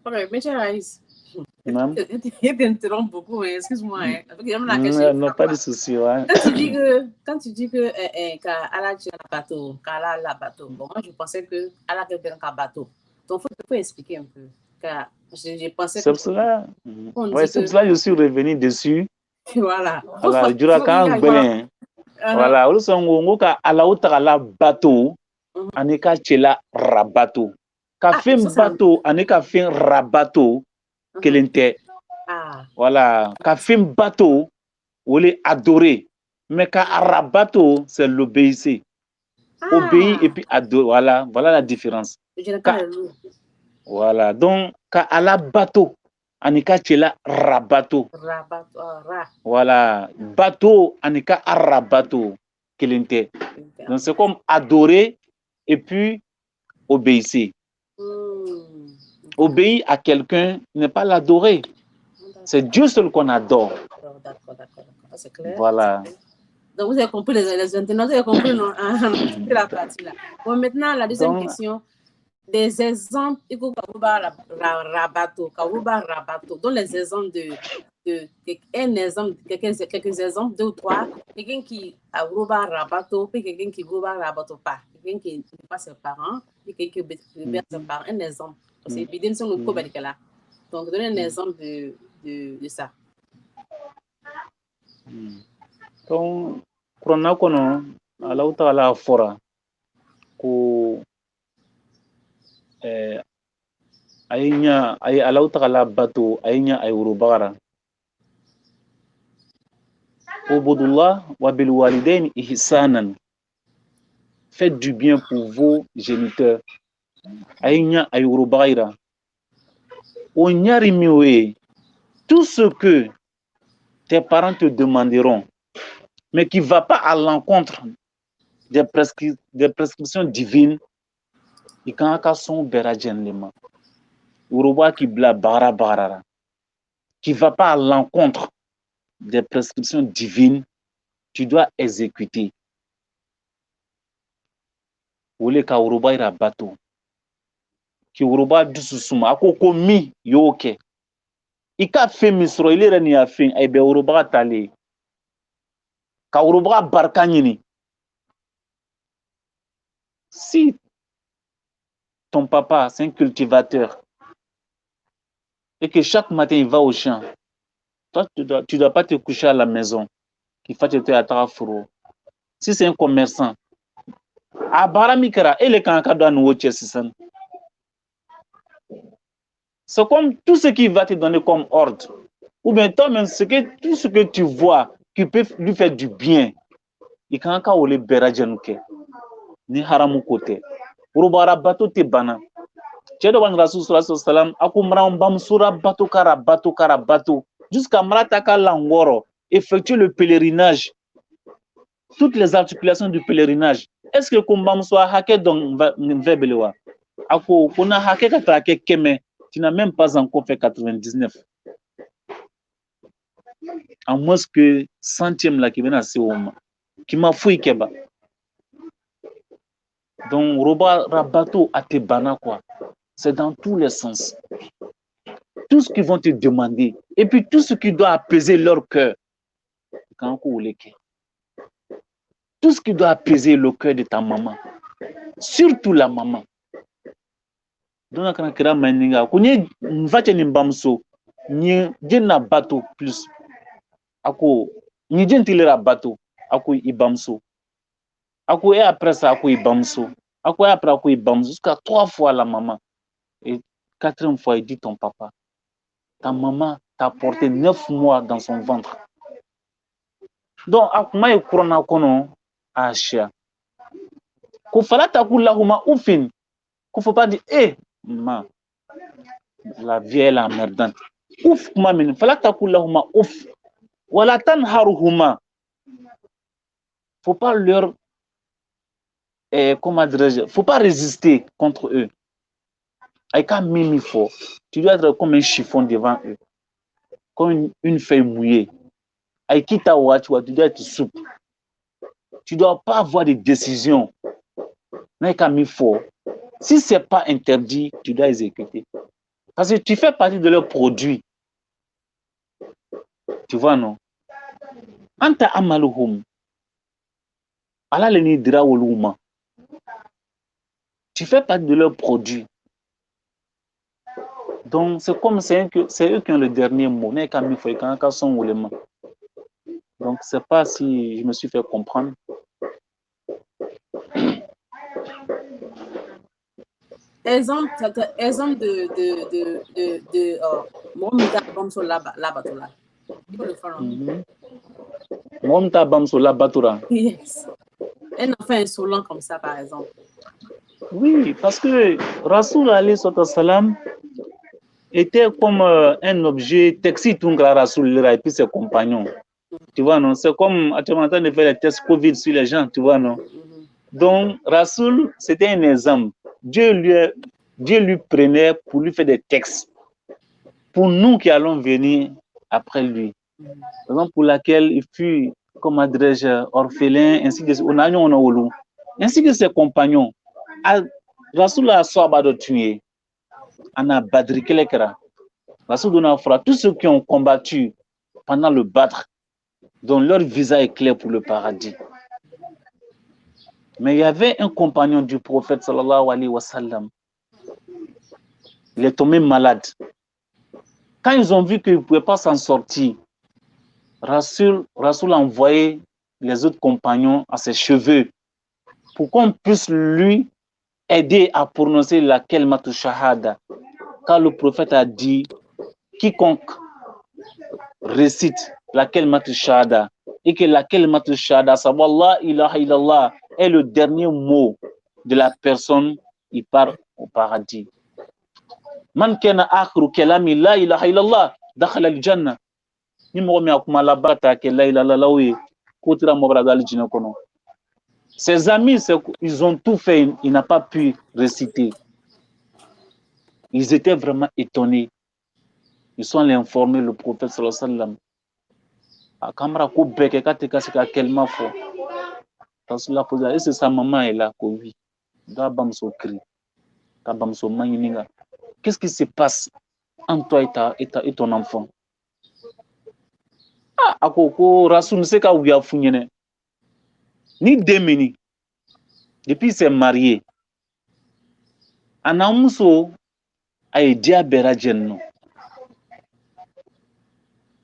Ok, mais Raïs, Non, je t'interromps beaucoup, hein, excuse-moi. Hein. non, pas de souci, ouais. Quand Allah tient le bateau, qu'Allah a le bateau, bon, moi je pensais que Allah avait bien un bateau. Donc, il faut expliquer un peu. Car je pensais que C'est pour cela, on ouais, dit c'est que, pour cela que je suis revenu dessus. voilà, Voilà, jura kan voilà. gbelen. Voilà, olu sɔn ngo ka Allahu Taala bato ani ka cɛla rabato. Ka Ah, fɛn ça, c'est bato ani ka fɛn rabato kelen tɛ. Ah, Voilà, ka fɛn bato o le adorer. Mais ka rabato c'est l'obéir. Obéir et puis adorer. Voilà la différence. je n'ai pas Ka, le loup. voilà, donc ka ala bato ani ka cɛla rabato. Rabat, ra. Voilà, bateau anika arabato kelente. Donc c'est comme adorer et puis obéir. Obéir à quelqu'un n'est pas l'adorer. C'est Dieu seul qu'on adore. D'accord. C'est clair. Voilà. Donc vous avez compris les internautes, vous avez compris non? La partie là. Bon, maintenant la deuxième Donc, question. Des exemples, il faut rabato, donc les exemples un exemple, quelques exemples, 2 ou 3, quelqu'un qui a roba rabato, puis quelqu'un qui roba rabato pas, quelqu'un qui n'est pas ses parents, puis quelqu'un qui perd ses parents, un exemple. Parce que bidem sont le cours là. Donc donnez un exemple de ça. donc, kurana kɔnɔ Allahu Taala fɔra ko a ye Allahu Taala bato a ye ɲa a ye worobagara. Ubudullah wa bil walidaini ihsanan. Faites du bien pour vos géniteurs. Aïnya ayurubaira. Onyarimiwe. Tout ce que tes parents te demanderont, mais qui ne va pas à l'encontre des prescriptions divines, il y a son beradjenlema. Uruba qui bla bara barara. Qui ne va pas à l'encontre des prescriptions divines, tu dois exécuter. Wole ka uruba ira bato. Ki uruba dususuma. Ako komi yoke. Ika fe misro ile reni ya fe ay be uruba tale. Ka uruba barka nyini. Si ton papa c'est un cultivateur et que chaque matin il va au champ, toi tu dois pas te coucher à la maison, qu'il faut te à ta fourreau. Si c'est un commerçant, à Baramikara, et les cancadans nous c'est comme tout ce qu'il va te donner comme ordre. Ou bien toi-même, tout ce que tu vois qui peut lui faire du bien, il kan ka wole berajanuke ni haramu kote. Urubara bato te bana. Cɛ dɔ b'an rasul sallallahu alaihi wasallam a ko mara bamusura bato kara bato jusqu'à marata ka langoro effectuer le pèlerinage, toutes les articulations du pèlerinage. Est-ce que ko bamuso hakɛ dɔn vebelewa a ko na hakɛ ka taa kɛ 100, tu n'as même pas encore fait 99. À moins que 100e là qui bɛna se o ma qui ma foyi kɛ ba. Donc roba rabato a te bana quoi. C'est dans tous les sens. Tout ce qu'ils vont te demander et puis tout ce qui doit apaiser leur cœur. Tout ce qui doit apaiser le cœur de ta maman. Surtout la maman. Donc quand kira maninga kunye mvache ni mbamso ni jena bato plus. Ako ni jentilera bato ako ibamso. Ako et après ça ako ibamso. Ako et après ako ibamso jusqu'à 3 fois la maman. Et 4e fois il dit ton papa. Ta maman t'a porté 9 mois dans son ventre. Donc akuma e kurana kono Asia. Ko fala takulahuma ufin. Ko faut pas dire ma la vie est emmerdante. Ouf kuma min fala takulahuma uf. Wala tanharuhuma. Faut pas leur comment dirais-je, faut pas résister contre eux. Avec un mimi fort, tu dois être comme un chiffon devant eux, comme une feuille mouillée. Avec qui tu dois être souple. Tu ne dois pas avoir de décision. Avec un mimi fort. Si ce n'est pas interdit, tu dois exécuter. Parce que tu fais partie de leurs produits. Tu vois, non? Anta amaluhum. Allah le dira wolouma. Tu fais partie de leurs produits. Donc, c'est comme c'est eux qui ont le dernier mot. Donc, je ne sais pas si je me suis fait comprendre. Exemple de Mohamed Bamso Labatola. Il faut le faire en Mohamed Bamso Labatola. Yes. Un enfant insolent comme ça, par exemple. Oui, parce que Rasoul alayhi salam était comme un objet taxi Tungra Rasoul et puis ses compagnons. Tu vois, non? C'est comme tu es en train de faire les tests Covid sur les gens, tu vois, non? Donc, Rasoul, c'était un exemple. Dieu lui prenait pour lui faire des textes. Pour nous qui allons venir après lui. Raison pour laquelle il fut, comment dirais-je, orphelin, ainsi que ses compagnons. Rasoul a soaba de tuer. Ana Badri Kelekera. Rasoul donna fera tous ceux qui ont combattu pendant le Badr, dont leur visa est clair pour le paradis. Mais il y avait un compagnon du prophète sallallahu alayhi wa sallam. Il est tombé malade. Quand ils ont vu qu'il ne pouvait pas s'en sortir, Rasoul a envoyé les autres compagnons à ses cheveux pour qu'on puisse lui aider à prononcer la kalmatu shahada. Car le prophète a dit, quiconque récite la kalmatu shahada et que la kalmatu shahada, savoir la ilaha illallah, est le dernier mot de la personne, il part au paradis. Man kana akhiru kalami la ilaha illallah dakhala al-jannah. Ni mo mi akuma la bata ke la ilaha illallah ko tira mo brada al-jannah kono. Ses amis, ils ont tout fait, il n'a pas pu réciter. Ils étaient vraiment étonnés. Ils sont allés informer le prophète sallallahu alayhi wa sallam. A kamera ko beke ka te kasi ka kelma fo. Rasulullah posé, est-ce que sa maman est là? Oui. Qu'est-ce qui se passe entre toi et ton enfant? Ah, akoko Rasoul ne sait qu'à où il a fouillé. Ni démini. Depuis il s'est marié. Anamuso a été à Berajenno.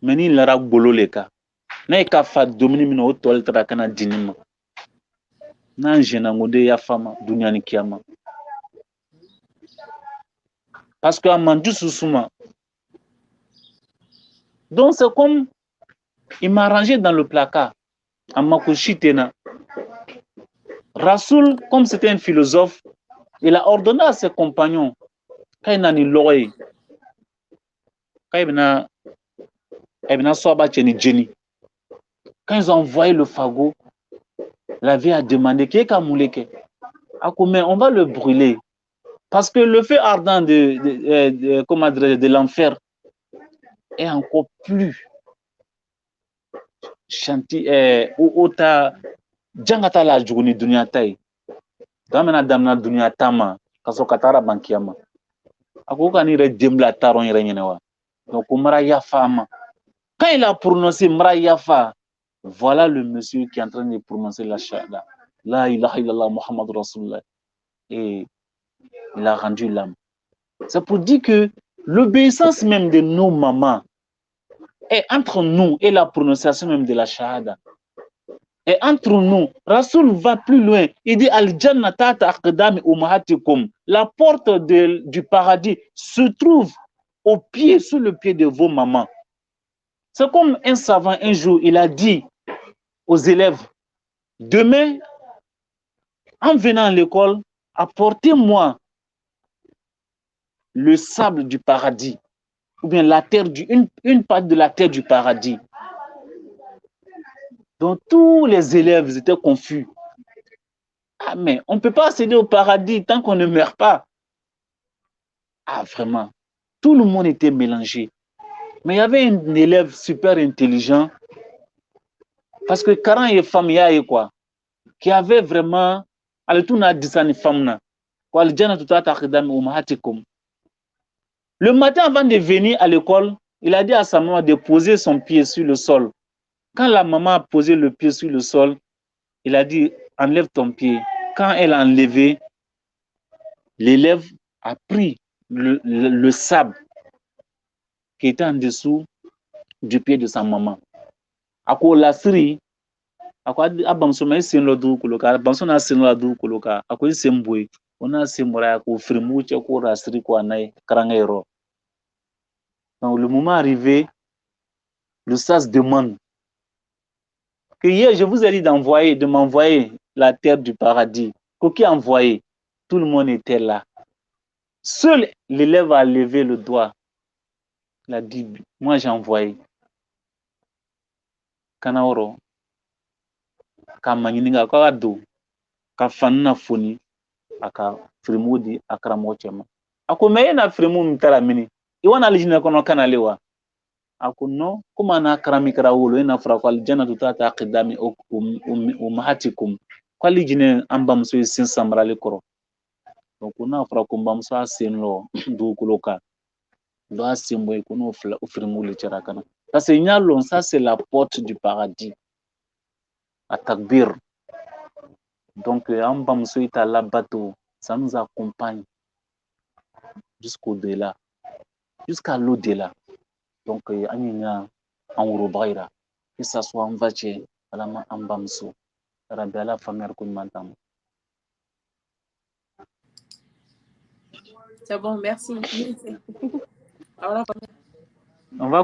Mais il a bolo le cas. N'a qu'à faire dominer min au toile trakana dinima. N'a jena ngode ya fama dunia ni kiama. Parce que Amandu Sousouma. Donc c'est comme il m'a rangé dans le placard. Amakushitena. Rasoul, comme c'était un philosophe, il a ordonné à ses compagnons, quand il n'a ni l'oreille, quand ils ont envoyé le fagot, la vie a demandé on va le brûler. Parce que le feu ardent de l'enfer est encore plus chanti ota jangata la juguni dunia tai. Damena damna dunia tama kaso katara bankiama. Akoka ni re demla taron yere nyenewa. Donc Mara Yafama. Quand il a prononcé Mara Yafa, voilà le monsieur qui est en train de prononcer la shahada. La ilaha illallah Muhammad Rasulullah. Et il a rendu l'âme. C'est pour dire que l'obéissance même de nos mamans est entre nous et la prononciation même de la shahada. Et entre nous, Rasoul va plus loin. Il dit Al-Jannah tata aqdami ummahatikum. La porte du paradis se trouve au pied, sous le pied de vos mamans. C'est comme un savant un jour, il a dit aux élèves, demain, en venant à l'école, apportez-moi le sable du paradis, ou bien la terre une partie de la terre du paradis. Donc tous les élèves étaient confus. Ah mais on ne peut pas accéder au paradis tant qu'on ne meurt pas. Ah vraiment, tout le monde était mélangé. Mais il y avait un élève super intelligent, parce que Karan est famille quoi, qui avait vraiment, tout n'a dit ça ni femme na, quoi le jana tout à t'akhdam umhatikum. Le matin, avant de venir à l'école, il a dit à sa maman de poser son pied sur le sol. Quand la maman a posé le pied sur le sol, il a dit, enlève ton pied. Quand elle a enlevé, l'élève a pris le sable qui était en dessous du pied de sa maman. Ako la siri, ako abamso ma isen lo du koloka, abamso na sen lo du koloka, ako isen boy, ona sembora ako frimu che ko rasiri ko anai karangero. Donc le moment arrivé, le sas demande que hier je vous ai dit de m'envoyer la terre du paradis. Qui a envoyé? Tout le monde était là. Seul l'élève a levé le doigt. Il a dit, moi j'ai envoyé. Kanaoro, Kamaninga Kado, Kafana Foni, Aka Frimudi, Akramochema. Ako meye na frimu mtaramini. Iwana alijina kono kanalewa. Ako no, kuma na akramikra ulo, ina fra kwa aljana tutata akidami umahatikum. Kwa alijine amba msoi sinsamrali koro. Donc on a fra kumba mso asenlo du kuloka. Do asembo ikono frimu le cherakana. Ça c'est nyalon, ça c'est la porte du paradis. À Takbir. Donc, Amba Moussouita Labato, ça nous accompagne jusqu'au-delà, jusqu'à l'au-delà. Donc, Anina, en Urubaira, que ça soit en Vaché, Alama Amba Moussou, Rabela Famère Kounmantam. C'est bon, merci. On va